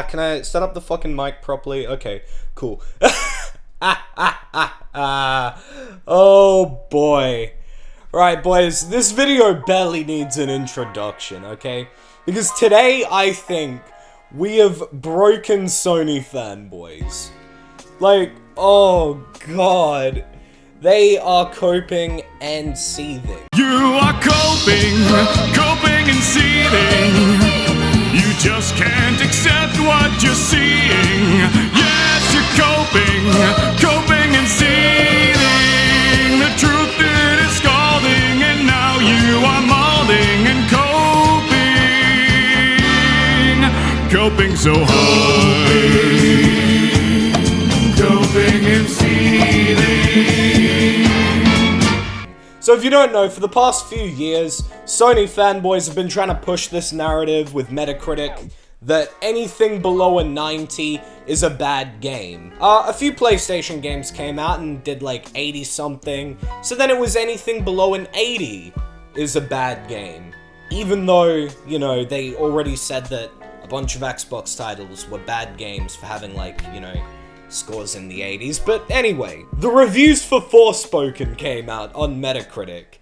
Can I set up the fucking mic properly? Okay, cool. Oh boy. Right, boys, this video barely needs an introduction, okay? Because today, I think, we have broken Sony fanboys. Like, oh god. They are coping and seething. You are coping and seething. You just can't accept what you're seeing. Yes, you're coping and seething. The truth it is scalding, and now you are molding and coping so hard. Coping and seething. So if you don't know, for the past few years, Sony fanboys have been trying to push this narrative with Metacritic that anything below a 90 is a bad game. A few PlayStation games came out and did like 80 something, so then it was anything below an 80 is a bad game. Even though, you know, they already said that a bunch of Xbox titles were bad games for having like, you know, scores in the 80s, but anyway, the reviews for Forspoken came out on Metacritic,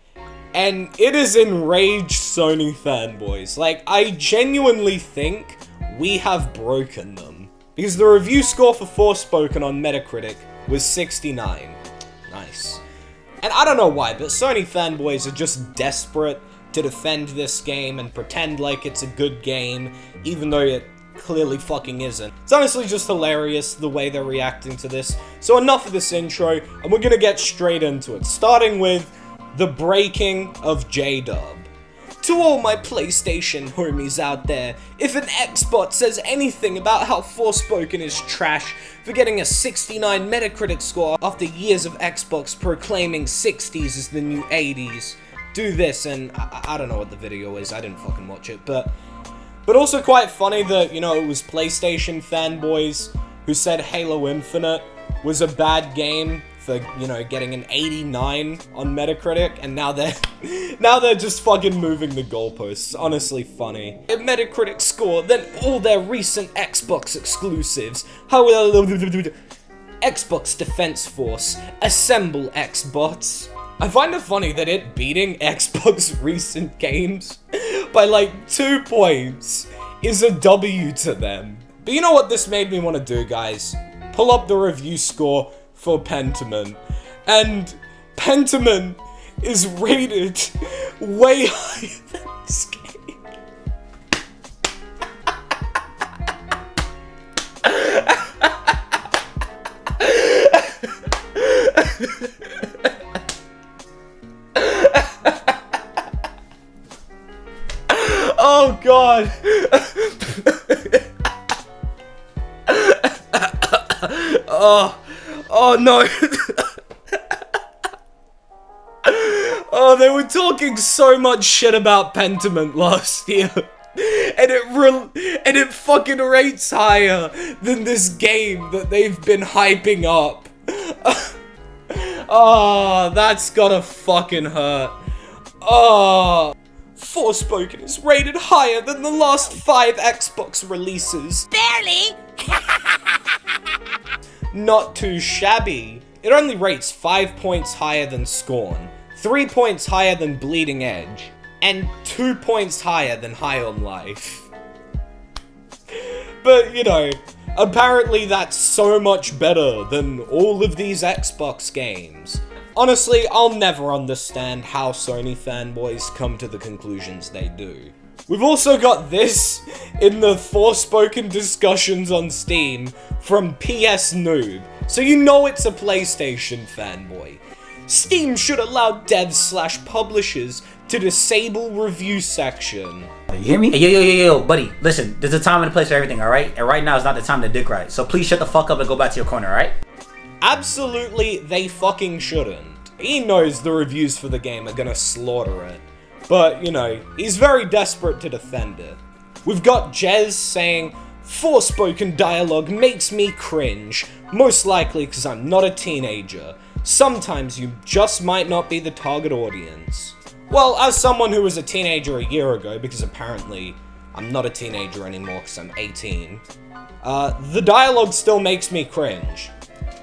and it has enraged Sony fanboys. Like, I genuinely think we have broken them. Because the review score for Forspoken on Metacritic was 69. Nice. And I don't know why, but Sony fanboys are just desperate to defend this game and pretend like it's a good game, even though it clearly fucking isn't. It's honestly just hilarious the way they're reacting to this. So enough of this intro, and we're gonna get straight into it, starting with the breaking of J-Dub. To all my PlayStation homies out there, if an Xbot says anything about how Forspoken is trash for getting a 69 Metacritic score after years of Xbox proclaiming 60s as the new 80s, do this, and I don't know what the video is, I didn't fucking watch it, but also quite funny that, you know, it was PlayStation fanboys who said Halo Infinite was a bad game for, you know, getting an 89 on Metacritic, and now they're just fucking moving the goalposts. Honestly funny. A Metacritic score than all their recent Xbox exclusives. How will Xbox Defense Force assemble Xbots? I find it funny that it beating Xbox recent games by like 2 points is a W to them. But you know what this made me want to do, guys? Pull up the review score for Pentiment. And Pentiment is rated way higher than this game. Oh god. Oh no. Oh, they were talking so much shit about Pentiment last year. And it fucking rates higher than this game that they've been hyping up. Oh, that's gotta fucking hurt. Oh. Forspoken is rated higher than the last 5 Xbox releases. Barely! Not too shabby. It only rates 5 points higher than Scorn, 3 points higher than Bleeding Edge, and 2 points higher than High on Life. But, you know, apparently that's so much better than all of these Xbox games. Honestly, I'll never understand how Sony fanboys come to the conclusions they do. We've also got this in the Forspoken discussions on Steam from PS Noob, so you know it's a PlayStation fanboy. Steam should allow devs/publishers to disable review section. You hear me? Hey, yo, buddy, listen, there's a time and a place for everything, alright? And right now is not the time to dick ride, so please shut the fuck up and go back to your corner, alright? Absolutely, they fucking shouldn't. He knows the reviews for the game are gonna slaughter it. But, you know, he's very desperate to defend it. We've got Jez saying, Forspoken dialogue makes me cringe, most likely because I'm not a teenager. Sometimes you just might not be the target audience. Well, as someone who was a teenager a year ago, because apparently I'm not a teenager anymore because I'm 18, the dialogue still makes me cringe.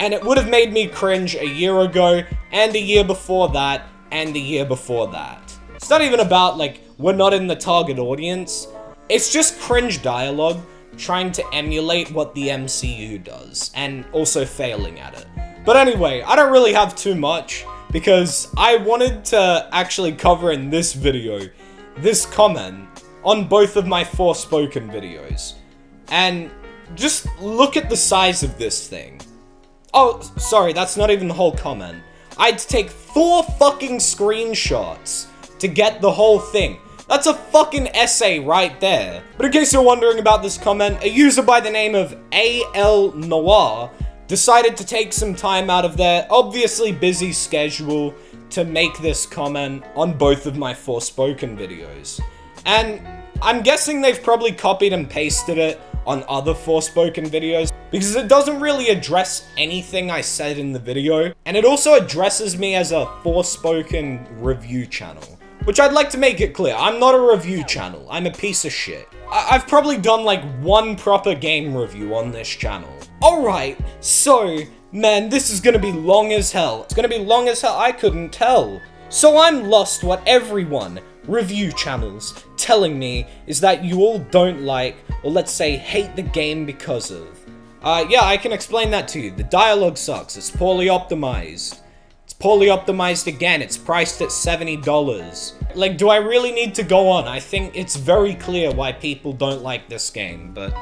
And it would have made me cringe a year ago, and a year before that, and a year before that. It's not even about, like, we're not in the target audience. It's just cringe dialogue trying to emulate what the MCU does, and also failing at it. But anyway, I don't really have too much, because I wanted to actually cover in this video, this comment, on both of my Forspoken videos. And just look at the size of this thing. Oh, sorry, that's not even the whole comment. I had to take 4 fucking screenshots to get the whole thing. That's a fucking essay right there. But in case you're wondering about this comment, a user by the name of AL Noir decided to take some time out of their obviously busy schedule to make this comment on both of my Forspoken videos. And I'm guessing they've probably copied and pasted it on other Forspoken videos, because it doesn't really address anything I said in the video, and it also addresses me as a Forspoken review channel, which I'd like to make it clear, I'm not a review channel, I'm a piece of shit. I've probably done like 1 proper game review on this channel. Alright, so, man, this is gonna be long as hell. It's gonna be long as hell, I couldn't tell. So I'm lost what everyone, review channels, telling me is that you all don't like, or let's say hate the game because of. Yeah, I can explain that to you. The dialogue sucks, it's poorly optimized. It's poorly optimized again, it's priced at $70. Like, do I really need to go on? I think it's very clear why people don't like this game, but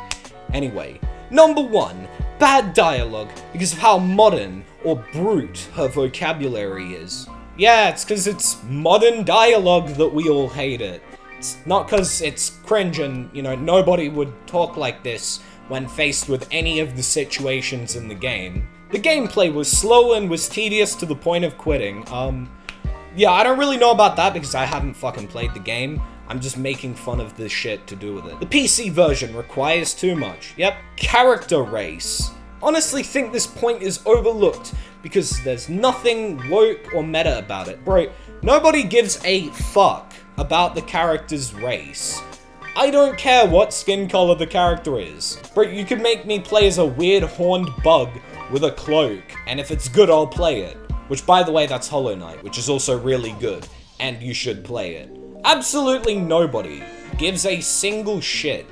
anyway. Number 1, bad dialogue because of how modern or brute her vocabulary is. Yeah, it's because it's modern dialogue that we all hate it. It's not because it's cringe and, you know, nobody would talk like this when faced with any of the situations in the game. The gameplay was slow and was tedious to the point of quitting. Yeah, I don't really know about that because I haven't fucking played the game. I'm just making fun of the shit to do with it. The PC version requires too much. Yep. Character race. Honestly think this point is overlooked because there's nothing woke or meta about it. Bro, nobody gives a fuck about the character's race. I don't care what skin color the character is. Bro, you could make me play as a weird horned bug with a cloak, and if it's good, I'll play it. Which, by the way, that's Hollow Knight, which is also really good, and you should play it. Absolutely nobody gives a single shit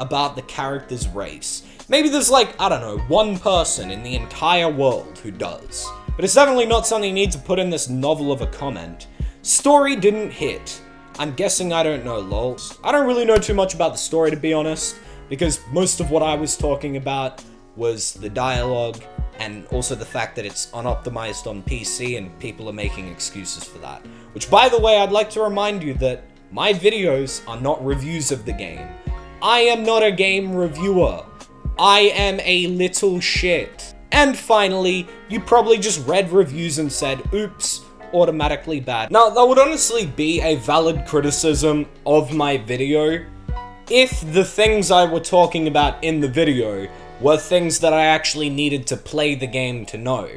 about the character's race. Maybe there's like, I don't know, 1 person in the entire world who does. But it's definitely not something you need to put in this novel of a comment. Story didn't hit. I'm guessing I don't know, lol. I don't really know too much about the story, to be honest, because most of what I was talking about was the dialogue, and also the fact that it's unoptimized on PC and people are making excuses for that. Which, by the way, I'd like to remind you that my videos are not reviews of the game. I am not a game reviewer. I am a little shit. And finally, you probably just read reviews and said, oops, automatically bad. Now, that would honestly be a valid criticism of my video if the things I were talking about in the video were things that I actually needed to play the game to know.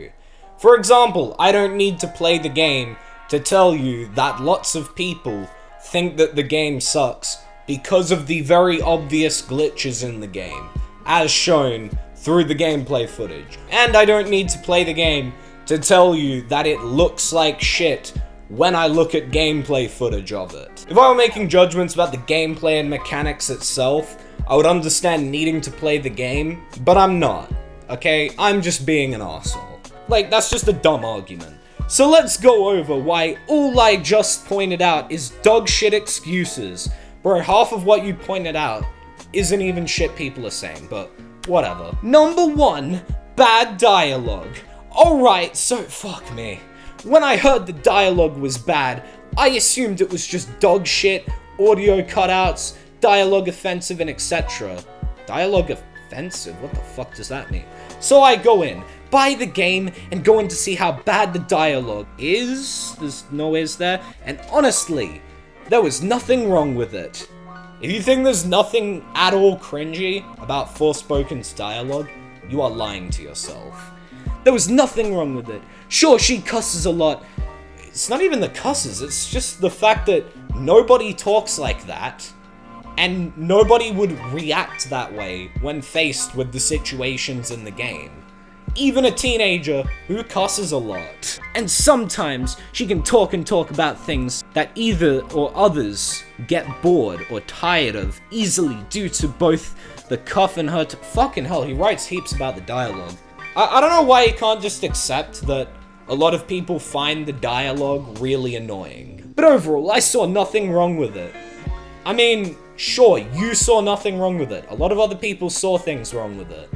For example, I don't need to play the game to tell you that lots of people think that the game sucks because of the very obvious glitches in the game, as shown through the gameplay footage. And I don't need to play the game to tell you that it looks like shit when I look at gameplay footage of it. If I were making judgments about the gameplay and mechanics itself, I would understand needing to play the game, but I'm not, okay? I'm just being an arsehole. Like, that's just a dumb argument. So let's go over why all I just pointed out is dog shit excuses. Bro, half of what you pointed out isn't even shit people are saying, but whatever. Number 1, bad dialogue. Alright, so fuck me. When I heard the dialogue was bad, I assumed it was just dog shit, audio cutouts, dialogue offensive, and etc. Dialogue offensive? What the fuck does that mean? So I go in, buy the game, and go in to see how bad the dialogue is. There's no is there. And honestly, there was nothing wrong with it. If you think there's nothing at all cringy about Forspoken's dialogue, you are lying to yourself. There was nothing wrong with it. Sure, she cusses a lot. it's not even the cusses, it's just the fact that nobody talks like that, and nobody would react that way when faced with the situations in the game. Even a teenager who cusses a lot. And sometimes she can talk and talk about things that either or others get bored or tired of easily due to both the cuff and her fucking hell, he writes heaps about the dialogue. I don't know why he can't just accept that a lot of people find the dialogue really annoying. But overall, I saw nothing wrong with it. I mean, sure, you saw nothing wrong with it. A lot of other people saw things wrong with it.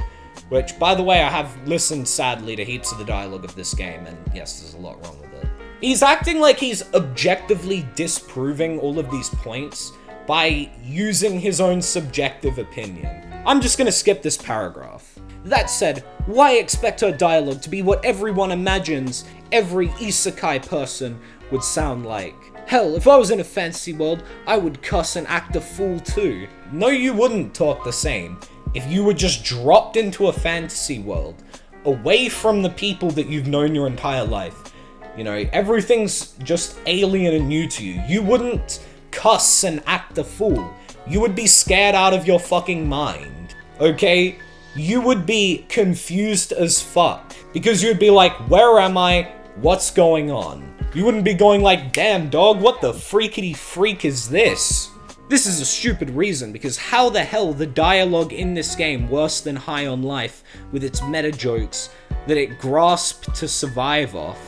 Which, by the way, I have listened, sadly, to heaps of the dialogue of this game, and yes, there's a lot wrong with it. He's acting like he's objectively disproving all of these points by using his own subjective opinion. I'm just gonna skip this paragraph. That said, why expect her dialogue to be what everyone imagines every isekai person would sound like? Hell, if I was in a fantasy world, I would cuss and act a fool too. No, you wouldn't talk the same. If you were just dropped into a fantasy world, away from the people that you've known your entire life, you know, everything's just alien and new to you, you wouldn't cuss and act a fool. You would be scared out of your fucking mind, okay? You would be confused as fuck, because you'd be like, where am I? What's going on? You wouldn't be going like, damn dog, what the freakity freak is this? This is a stupid reason, because how the hell the dialogue in this game worse than High on Life with its meta jokes that it grasped to survive off?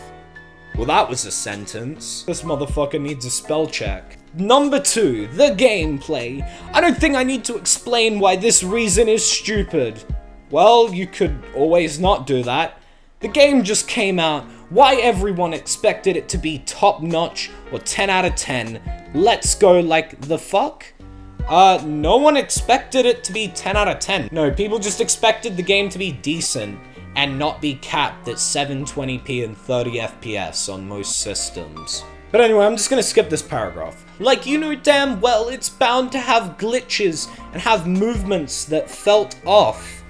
Well, that was a sentence. This motherfucker needs a spell check. Number 2, the gameplay. I don't think I need to explain why this reason is stupid. Well, you could always not do that. The game just came out. Why everyone expected it to be top-notch or 10 out of 10. Let's go like the fuck? No one expected it to be 10 out of 10. No, people just expected the game to be decent and not be capped at 720p and 30 FPS on most systems. But anyway, I'm just gonna skip this paragraph. Like, you know damn well it's bound to have glitches and have movements that felt off.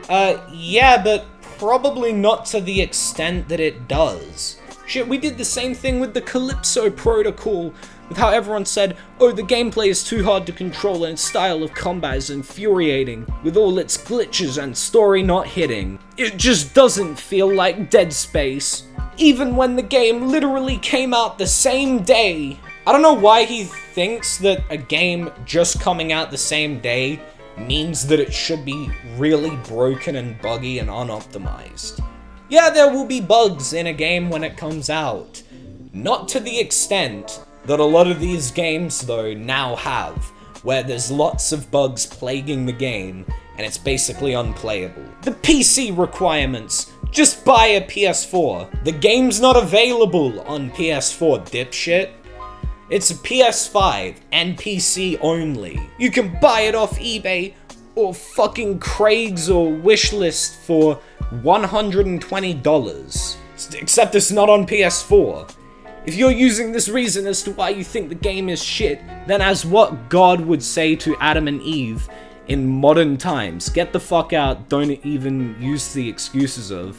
Yeah, but probably not to the extent that it does. Shit, we did the same thing with the Calypso protocol, with how everyone said, oh, the gameplay is too hard to control and its style of combat is infuriating, with all its glitches and story not hitting. It just doesn't feel like Dead Space, even when the game literally came out the same day. I don't know why he thinks that a game just coming out the same day means that it should be really broken and buggy and unoptimized. Yeah, there will be bugs in a game when it comes out. Not to the extent that a lot of these games, though, now have, where there's lots of bugs plaguing the game, and it's basically unplayable. The PC requirements. Just buy a PS4. The game's not available on PS4, dipshit. It's a PS5 and PC only. You can buy it off eBay or fucking Craig's or Wishlist for $120. Except it's not on PS4. If you're using this reason as to why you think the game is shit, then as what God would say to Adam and Eve in modern times, get the fuck out, don't even use the excuses of,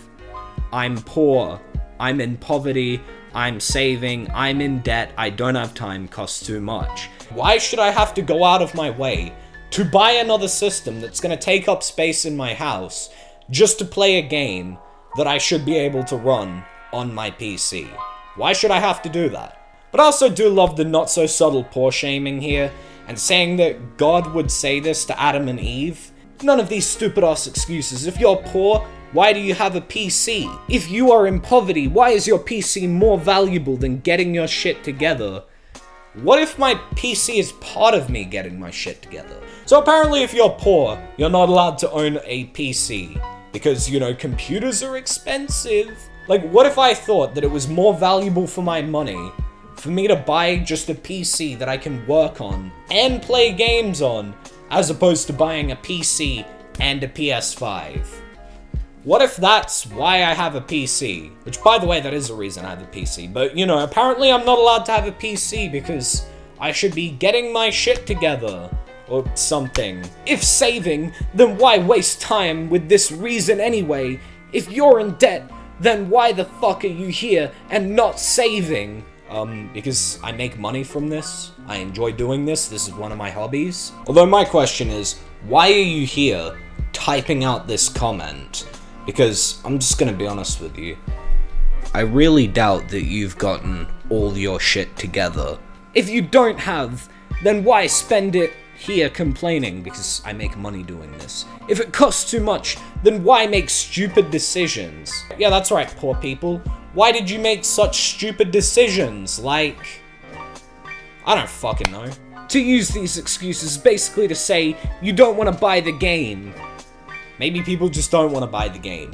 I'm poor, I'm in poverty, I'm saving, I'm in debt, I don't have time, costs too much. Why should I have to go out of my way to buy another system that's gonna take up space in my house just to play a game that I should be able to run on my PC? Why should I have to do that? But I also do love the not so subtle poor shaming here, and saying that God would say this to Adam and Eve. None of these stupid ass excuses. If you're poor, why do you have a PC? If you are in poverty, why is your PC more valuable than getting your shit together? What if my PC is part of me getting my shit together? So apparently if you're poor, you're not allowed to own a PC. Because, you know, computers are expensive. Like, what if I thought that it was more valuable for my money for me to buy just a PC that I can work on and play games on, as opposed to buying a PC and a PS5? What if that's why I have a PC? Which, by the way, that is a reason I have a PC. But, you know, apparently I'm not allowed to have a PC because I should be getting my shit together or something. If saving, then why waste time with this reason anyway? If you're in debt, then why the fuck are you here and not saving? because I make money from this. I enjoy doing this. This is one of my hobbies. Although my question is, why are you here typing out this comment? Because I'm just gonna be honest with you. I really doubt that you've gotten all your shit together. If you don't have, then why spend it here complaining because I make money doing this? If it costs too much, then why make stupid decisions? Yeah, that's right, poor people. Why did you make such stupid decisions? Like, I don't fucking know. To use these excuses is basically to say you don't want to buy the game. Maybe people just don't want to buy the game.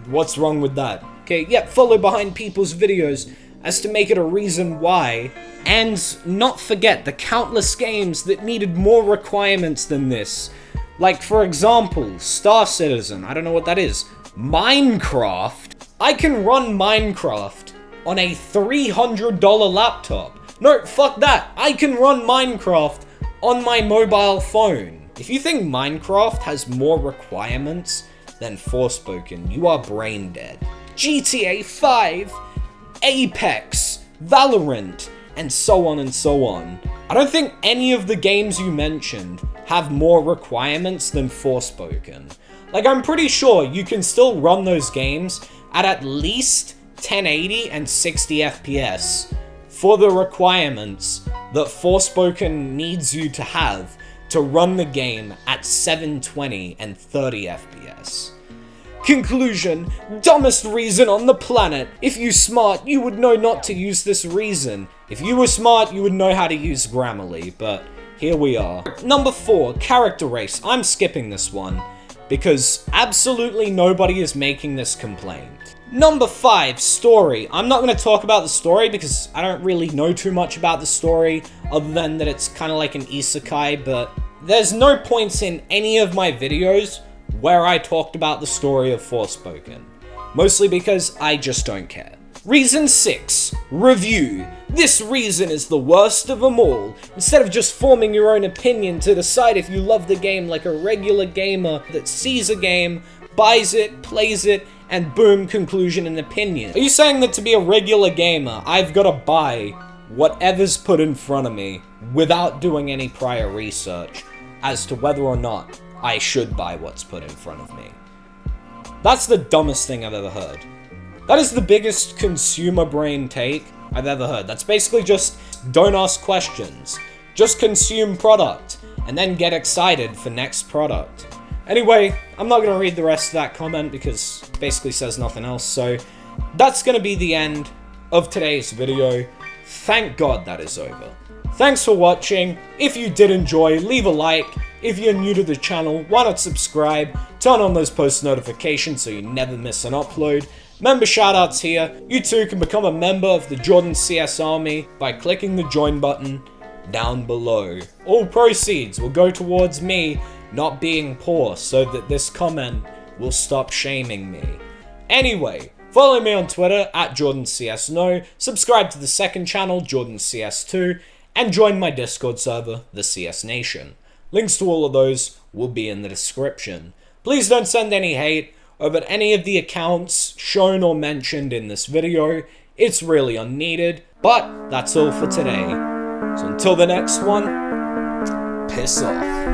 What's wrong with that? Okay, yep, follow behind people's videos as to make it a reason why, and not forget the countless games that needed more requirements than this. Like, for example, Star Citizen, I don't know what that is. Minecraft? I can run Minecraft on a $300 laptop. No, fuck that. I can run Minecraft on my mobile phone. If you think Minecraft has more requirements than Forspoken, you are brain dead. GTA 5, Apex, Valorant, and so on and so on. I don't think any of the games you mentioned have more requirements than Forspoken. Like, I'm pretty sure you can still run those games at least 1080 and 60 FPS for the requirements that Forspoken needs you to have to run the game at 720 and 30 FPS. Conclusion, dumbest reason on the planet. If you smart, you would know not to use this reason. If you were smart, you would know how to use Grammarly, but here we are. Number 4, character race. I'm skipping this one, because absolutely nobody is making this complaint. Number 5, story. I'm not going to talk about the story because I don't really know too much about the story, other than that it's kind of like an isekai, but there's no points in any of my videos where I talked about the story of Forspoken. Mostly because I just don't care. Reason 6, review. This reason is the worst of them all. Instead of just forming your own opinion to decide if you love the game like a regular gamer that sees a game, buys it, plays it, and boom, conclusion and opinion. Are you saying that to be a regular gamer, I've got to buy whatever's put in front of me without doing any prior research as to whether or not I should buy what's put in front of me? That's the dumbest thing I've ever heard. That is the biggest consumer brain take I've ever heard. That's basically just don't ask questions. Just consume product and then get excited for next product. Anyway, I'm not going to read the rest of that comment because it basically says nothing else. So that's going to be the end of today's video. Thank God that is over. Thanks for watching. If you did enjoy, leave a like. If you're new to the channel, why not subscribe? Turn on those post notifications so you never miss an upload. Member shoutouts here. You too can become a member of the Jordan CS Army by clicking the join button down below. All proceeds will go towards me not being poor so that this comment will stop shaming me. Anyway, follow me on Twitter at JordanCSNo, subscribe to the second channel, JordanCS2, and join my Discord server, the CS Nation. Links to all of those will be in the description. Please don't send any hate over any of the accounts shown or mentioned in this video. It's really unneeded, but that's all for today. So until the next one, piss off.